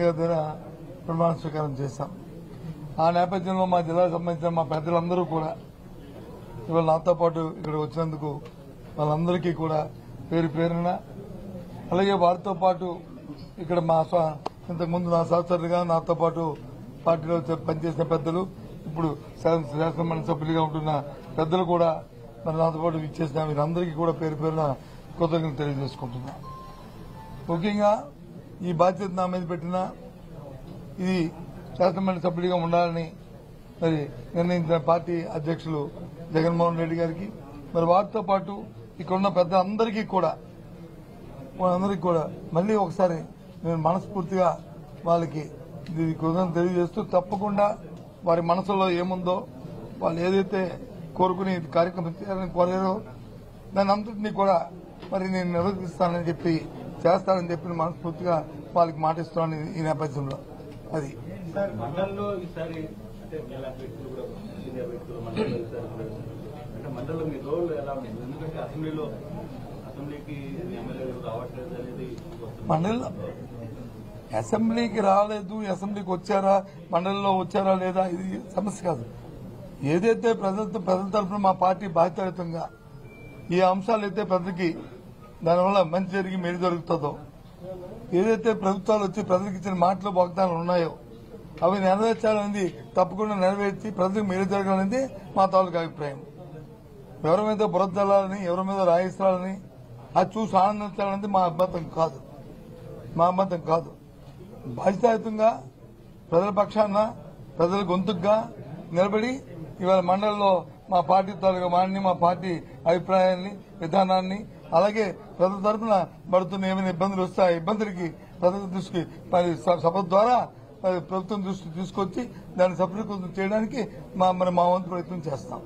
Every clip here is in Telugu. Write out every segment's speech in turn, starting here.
గారి దగ్గర ప్రమాణ స్వీకారం చేశాం. ఆ నేపథ్యంలో మా జిల్లాకు సంబంధించిన మా పెద్దలందరూ కూడా ఇవాళ నాతో పాటు ఇక్కడ వచ్చినందుకు వాళ్ళందరికీ కూడా పేరు పేరున, అలాగే వారితో పాటు ఇక్కడ మా ఇంతకుముందు నా సహచరులుగా నాతో పాటు పార్టీలో పనిచేసిన పెద్దలు, ఇప్పుడు శాసనమండలి సభ్యులుగా ఉంటున్న పెద్దలు కూడా మరి నాతో పాటు ఇచ్చేసిన వీరందరికీ కూడా పేరు పేరున కృతజ్ఞతలు తెలియజేసుకుంటున్నా. ముఖ్యంగా ఈ బాధ్యత నా మీద పెట్టిన ఇది శాసనమండలి సభ్యుడిగా ఉండాలని మరి నిర్ణయించిన పార్టీ అధ్యక్షులు జగన్మోహన్ రెడ్డి గారికి, మరి వారితో పాటు ఇక్కడున్న పెద్ద అందరికీ కూడా మళ్లీ ఒకసారి నేను మనస్ఫూర్తిగా వాళ్ళకి కృతజ్ఞతలు తెలియజేస్తూ, తప్పకుండా వారి మనసులో ఏముందో వాళ్ళు ఏదైతే కోరుకుని కార్యక్రమం చేయాలని కోరారో దాని అంతటినీ కూడా మరి నేను నిర్వహిస్తానని చెప్పి చేస్తానని చెప్పి మనస్ఫూర్తిగా వాళ్ళకి మాటిస్తున్నాను ఈ నేపథ్యంలో. అది మండలిలో అసెంబ్లీకి రాలేదు, అసెంబ్లీకి వచ్చారా, మండలిలో వచ్చారా లేదా ఇది సమస్య కాదు. ఏదైతే ప్రజల తరఫున మా పార్టీ బాధ్యతంగా ఈ అంశాలైతే ప్రజలకి దానివల్ల మంచి జరిగి మేలు జరుగుతుందో, ఏదైతే ప్రభుత్వాలు వచ్చి ప్రజలకు ఇచ్చిన మాటలు వాగ్దానాలు ఉన్నాయో అవి నెరవేర్చాలనేది తప్పకుండా నెరవేర్చి ప్రజలకు మేలు జరగాలనేది మా తాలూకా అభిప్రాయం. ఎవరి మీద బురద జల్లాలని, ఎవరి మీద రాయిస్తాలని అది చూసి ఆనందించాలనేది మా అభ్యంతరం కాదు. బాధ్యతాయుతంగా ప్రజల పక్షాన ప్రజల గొంతుగా నిలబడి ఇవాళ మండలిలో మా పార్టీ తాలూకా వాడిని, మా పార్టీ అభిప్రాయాన్ని, విధానాన్ని, అలాగే ప్రజల తరఫున పడుతున్న ఏమైనా ఇబ్బందులు వస్తే ఆ ఇబ్బందులకి ప్రజల దృష్టికి సభ ద్వారా ప్రభుత్వం దృష్టి తీసుకొచ్చి దాన్ని సఫలీకృతం చేయడానికి మా వంతు ప్రయత్నం చేస్తాం.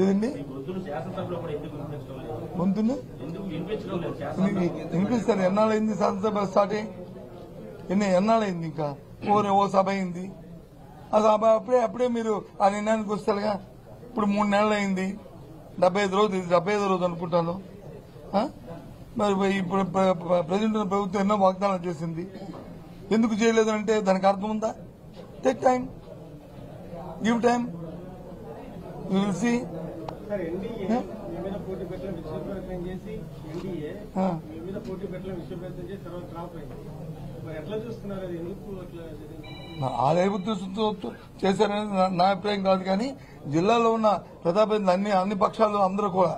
ఏదండి గొంతుని వినిపిస్తారు? ఎన్నాళ్ళైంది శాసనసభ స్టార్ట్ అయ్యి? ఎన్నాళ్ళైంది? ఇంకా ఓ సభ అయింది. ఆ సభ అప్పుడే మీరు ఆ నిర్ణయానికి వస్తారుగా. ఇప్పుడు 3 నెలలు అయింది, 75 రోజు అనుకుంటాను. మరి ఇప్పుడు ప్రజెంట్ ప్రభుత్వం ఎన్నో వాగ్దానాలు చేసింది. ఎందుకు చేయలేదు అంటే దానికి అర్థం ఉందా? Take time, give time, you will see. ఆ రేపుతో చేశారనేది నా అభిప్రాయం కాదు. కానీ జిల్లాలో ఉన్న ప్రజాప్రతినిధులు అన్ని పక్షాలు అందరూ కూడా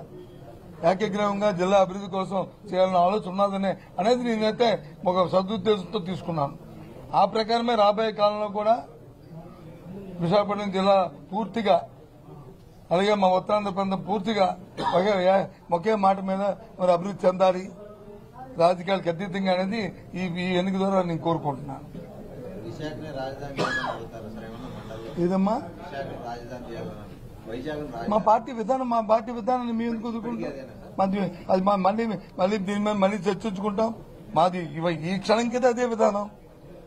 ఏకగ్రీవంగా జిల్లా అభివృద్ధి కోసం చేయాలన్న ఆలోచన ఉన్నదనే అనేది నేనైతే ఒక సదుద్దేశంతో తీసుకున్నాను. ఆ ప్రకారమే రాబోయే కాలంలో కూడా విశాఖపట్నం జిల్లా పూర్తిగా, అలాగే మా ఉత్తరాంధ్ర ప్రాంతం పూర్తిగా ఒకే మాట మీద మరి అభివృద్ధి చెందాలి, రాజకీయాలకు అతీతంగా అనేది ఈ ఎన్నిక ద్వారా నేను కోరుకుంటున్నాను. ఏదమ్మా మా పార్టీ విధానాన్ని మేము ఎందుకు వదులుకుంటాం? అది మళ్ళీ దీని మీద మళ్ళీ చర్చించుకుంటాం. మాది ఈ క్షణంకైతే అదే విధానం,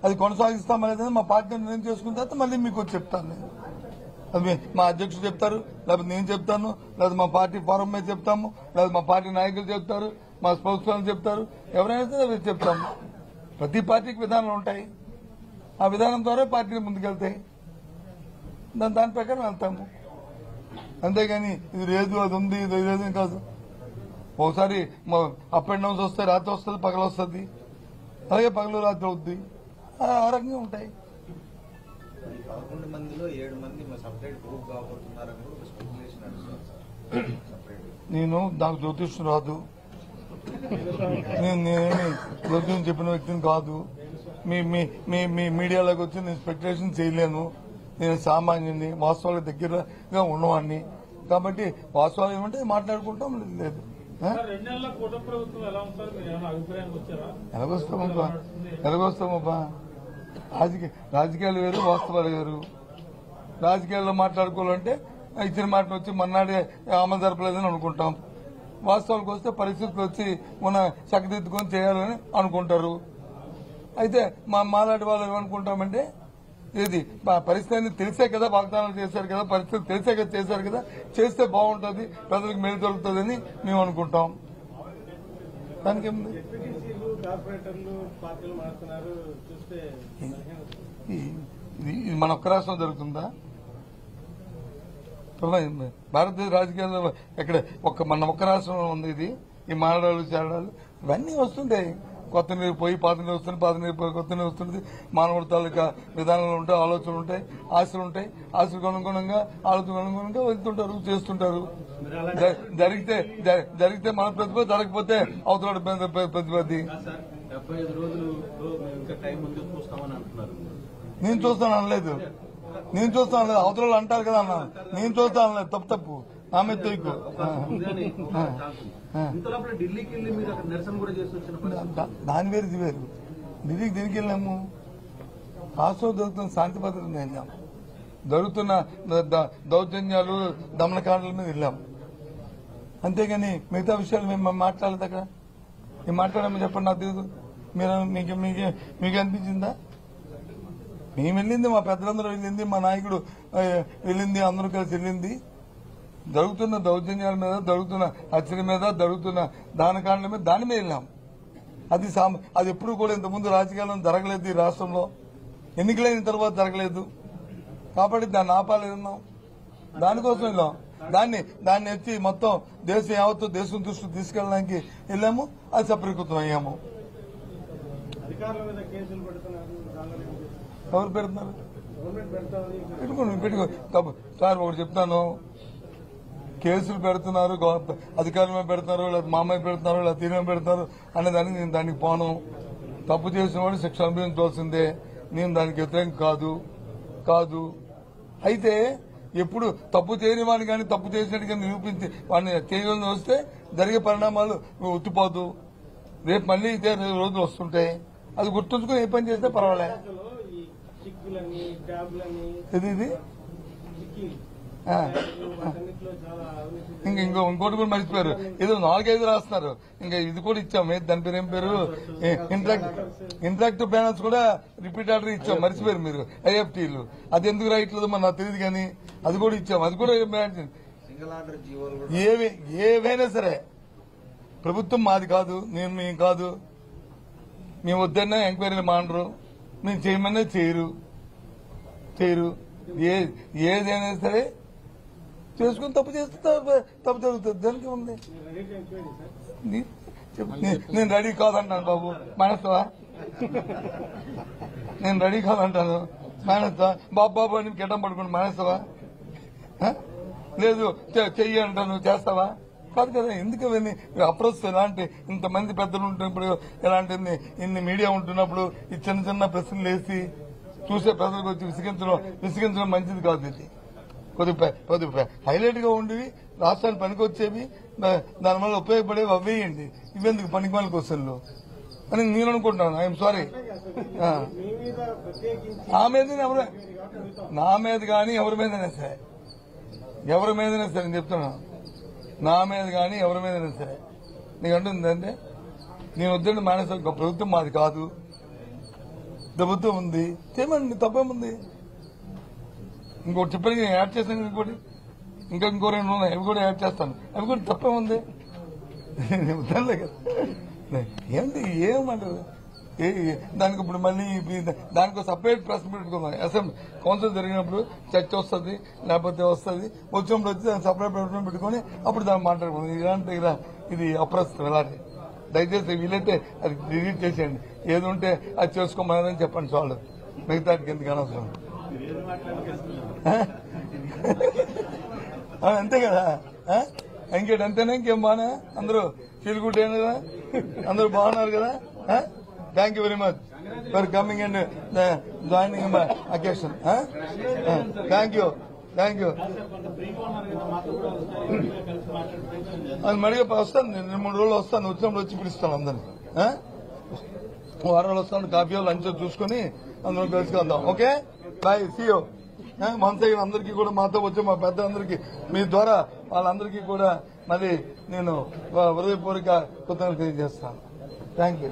అది కొనసాగిస్తాం అనేది మా పార్టీ నిర్ణయం చేసుకున్న తర్వాత మళ్ళీ మీకు చెప్తాను. నేను అది మా అధ్యక్షుడు చెప్తారు, లేకపోతే నేను చెప్తాను, లేదా మా పార్టీ ఫోరం మీద చెప్తాము, లేదా మా పార్టీ నాయకులు చెప్తారు, మా స్పోక్స్ పర్సన్ చెప్తారు, ఎవరైనా సరే చెప్తాము. ప్రతి పార్టీకి విధానాలు ఉంటాయి. ఆ విధానం ద్వారా పార్టీలు ముందుకెళ్తాయి, దాని ప్రకారం వెళ్తాము. అంతేగాని ఇది లేదు, అది ఉంది, ఇది లేదు కాదు. ఒకసారి అప్ అండ్ డౌన్స్ వస్తాయి, రాత్రి వస్తుంది, పగలు వస్తుంది, అలాగే పగలు రాత్రి అవుద్ది, ఆ రకంగా ఉంటాయి. 11 మందిలో 7 మంది సెపరేట్ గ్రూప్ కాబోతున్నారని నాకు జ్యోతిష్యం రాదు, నేనేమి జ్యోతిష్యం చెప్పిన వ్యక్తిని కాదు. మీ మీడియాలోకి వచ్చి నేను స్పెక్యులేషన్ చేయలేను. నేను సామాన్యుని, వాస్తవాలకు దగ్గరగా ఉన్నవాడిని. కాబట్టి వాస్తవాలు ఏమంటే మాట్లాడుకుంటాం. లేదు ఎలాగొస్తామబ్బా, రాజకీయాలు వేరు, వాస్తవాలు వేరు. రాజకీయాల్లో మాట్లాడుకోవాలంటే ఇచ్చిన మాటను వచ్చి మన్నాడే అమలు జరపలేదని అనుకుంటాం. వాస్తవాలకు వస్తే పరిస్థితులు వచ్చి మన చక్కదిద్దుకొని చేయాలని అనుకుంటారు. అయితే మాలాంటి వాళ్ళు ఏమనుకుంటామంటే, ఏది పరిస్థితి తెలిసే కదా వాగ్దానాలు చేశారు కదా, పరిస్థితి తెలిసే కదా చేశారు కదా, చేస్తే బాగుంటుంది, ప్రజలకు మేలు దొరుకుతుందని మేము అనుకుంటాం. దానికి ఏముంది? ఇది మన ఒక్క రాష్ట్రం జరుగుతుందా? భారతదేశ రాజకీయాల్లో ఎక్కడ మన ఒక్క రాష్ట్రంలో ఉంది ఇది. ఈ మానడాలు చేరడాలు ఇవన్నీ వస్తుంటాయి. కొత్త నీరు పోయి పాత నీరు వస్తుంది, పాత నీరు పోయి కొత్త నీరు వస్తుంది. మానవుడి తాలూకా విధానాలు ఉంటాయి, ఆలోచనలు ఉంటాయి, ఆశలు ఉంటాయి. ఆశలకు అనుగుణంగా ఆలోచనకు అనుగుణంగా వెళ్తుంటారు, చేస్తుంటారు. జరిగితే మన ప్రతిభ, జరగకపోతే అవతల ప్రతిపత్తి. నేను చూస్తాను అనలేదు, అవతల అంటారు కదా అన్న. నేను చూస్తాను అనలేదు. తప్పు నా మీద తొయ్యకు. దాని వేరు ఇది వేరు. ఢిల్లీకి తిరిగి వెళ్ళాము. రాష్ట్రంలో జరుగుతున్న శాంతి భద్రతను వెళ్ళాం. జరుగుతున్న దౌర్జన్యాలు, దమనకాండల మీద వెళ్ళాం. అంతేగాని మిగతా విషయాలు మేము మాట్లాడలేదు. అక్కడ మేము మాట్లాడామని చెప్పండి. నాకు తెలియదు. మీకు అనిపించిందా? మేము వెళ్ళింది, మా పెద్దలందరూ వెళ్ళింది, మా నాయకుడు వెళ్ళింది, అందరూ కలిసి వెళ్ళింది. జరుగుతున్న దౌర్జన్యాల మీద, జరుగుతున్న హత్యల మీద, జరుగుతున్న దానకాండల మీద, దాని మీద వెళ్ళాం. అది ఎప్పుడు కూడా ఇంతకుముందు రాజకీయాల్లో జరగలేదు. ఈ రాష్ట్రంలో ఎన్నికలైన తర్వాత జరగలేదు. కాబట్టి దాన్ని ఆపాలేదన్నాం. దానికోసం వెళ్ళాం. దాన్ని ఎత్తి మొత్తం దేశం యావత్తు దేశం దృష్టికి తీసుకెళ్ళడానికి వెళ్ళాము. అది సఫలీకృతం అయ్యాము. ఎవరు పెడుతున్నారు? పెట్టుకో సార్. ఒకటి చెప్తాను, కేసులు పెడుతున్నారు, అధికారుల మీద పెడుతున్నారు, లేదా మా మీద పెడుతున్నారు, లేదా తీరు పెడుతున్నారు అనే దానికి నేను దానికి పోను. తప్పు చేసిన వాడు శిక్ష అనుభవించవలసిందే. నేను దానికి వ్యతిరేకం కాదు. అయితే ఎప్పుడు తప్పు చేయని వాడిని కానీ తప్పు చేసినట్టుగా నిరూపించి వాడిని చేయగలని వస్తే జరిగే పరిణామాలు ఒత్తిపోదు. రేపు మళ్ళీ ఇదే రోజులు వస్తుంటాయి. అది గుర్తుంచుకుని ఏ పని చేస్తే పర్వాలే. ఇది ఇంకోటి కూడా మర్చిపోయారు. ఏదో 4-5 రాస్తున్నారు. ఇంకా ఇది కూడా ఇచ్చాం. దాని పేరు ఏం పేరు? ఇంటరాక్టివ్ ప్యానల్స్ కూడా రిపీట్ ఆర్డర్ ఇచ్చాం. మర్చిపోయారు మీరు. ఐఎఫ్టీలు అది ఎందుకు రాయట్లేదు మరి నాకు తెలియదు, కానీ అది కూడా ఇచ్చాం. అది కూడా ఏవైనా సరే ప్రభుత్వం మాది కాదు, మేము కాదు. మేము వద్దన్నా ఎంక్వైరీలు మానరు, మేము చేయమన్నా చేయరు. ఏదైనా సరే చేసుకుని తప్పు చేస్తే తప్పు జరుగుతుంది. దానికి ఉంది. నేను రెడీ కాదంటాను బాబు, మానేస్తావా? నేను రెడీ కాదంటాను, మానేస్తావా? బాబు అని గిడ్డం పడుకుని మానేస్తావా? లేదు చెయ్యి అంటాను, చేస్తావా? కాదు కదా. ఎందుకు అవన్నీ అప్రోచ్? ఎలాంటి ఇంతమంది పెద్దలు ఉంటున్నప్పుడు, ఎలాంటి ఇన్ని మీడియా ఉంటున్నప్పుడు ఈ చిన్న ప్రశ్నలు వేసి చూసే ప్రజలకు వచ్చి విసిగించడం మంచిది కాదు. ఇది కొద్దిగా హైలైట్ గా ఉండేవి, రాష్ట్రానికి పనికొచ్చేవి, దానివల్ల ఉపయోగపడేవి అవేయండి. ఇవెందుకు పనికిమాల క్వశ్చన్లు అని నేను అనుకుంటున్నాను. I'm sorry. నా మీద కానీ ఎవరి మీదైనా సరే నేను చెప్తున్నాను. నా మీద కానీ ఎవరి మీదైనా సరే నీకు అంటుందంటే నేను వద్దండి మానేసా. ప్రభుత్వం మాది కాదు, ప్రభుత్వం ఉంది, చేయమండి, తప్పేముంది? ఇంకోటి చెప్పండి, నేను యాడ్ చేస్తాను. ఇంకో 2 ఉన్నాయి, అవి కూడా యాడ్ చేస్తాను. అవి కూడా తప్పేముంది? వద్దలే కదా. ఏంటి ఏమంటారు? దానికి ఇప్పుడు మళ్ళీ దానికి సపరేట్ ప్రెస్ పెట్టుకుందాం. అసెంబ్లీ కౌన్సిల్ జరిగినప్పుడు చర్చ వస్తుంది, లేకపోతే వచ్చినప్పుడు వచ్చి దాన్ని సపరేట్ ప్రెస్ పెట్టుకుని అప్పుడు దాన్ని మాట్లాడుకుందాం. ఇలాంటి ఇది అప్రస్తుతం. ఇలాంటి దయచేసి వీలైతే అది డిలీట్ చేసేయండి. ఏది ఉంటే అది చేసుకోమని చెప్పండి చాలు. మిగతాకి ఎందుకు అనవసరం. అంతే కదా. అంతేనా? ఇంకేం బాగా అందరూ ఫీల్ గుడ్ అయిన కదా, అందరూ బాగున్నారు కదా. Thank you very much for coming and joining my occasion. Thank you. అది మడిగా వస్తాను. నేను 2-3 రోజులు వస్తాను. వచ్చినప్పుడు వచ్చి పిలుస్తాను అందరినీ. వారాలు వస్తాను. కాఫీ లంచ్ చూసుకుని అందరం కలుసుకుందాం. Okay, bye, see you. మనసే అందరికీ కూడా, మాతో వచ్చే మా పెద్దలందరికీ, మీ ద్వారా వాళ్ళందరికీ కూడా మళ్ళీ నేను హృదయపూర్వక కృతజ్ఞతలు తెలియజేస్తాను. Thank you.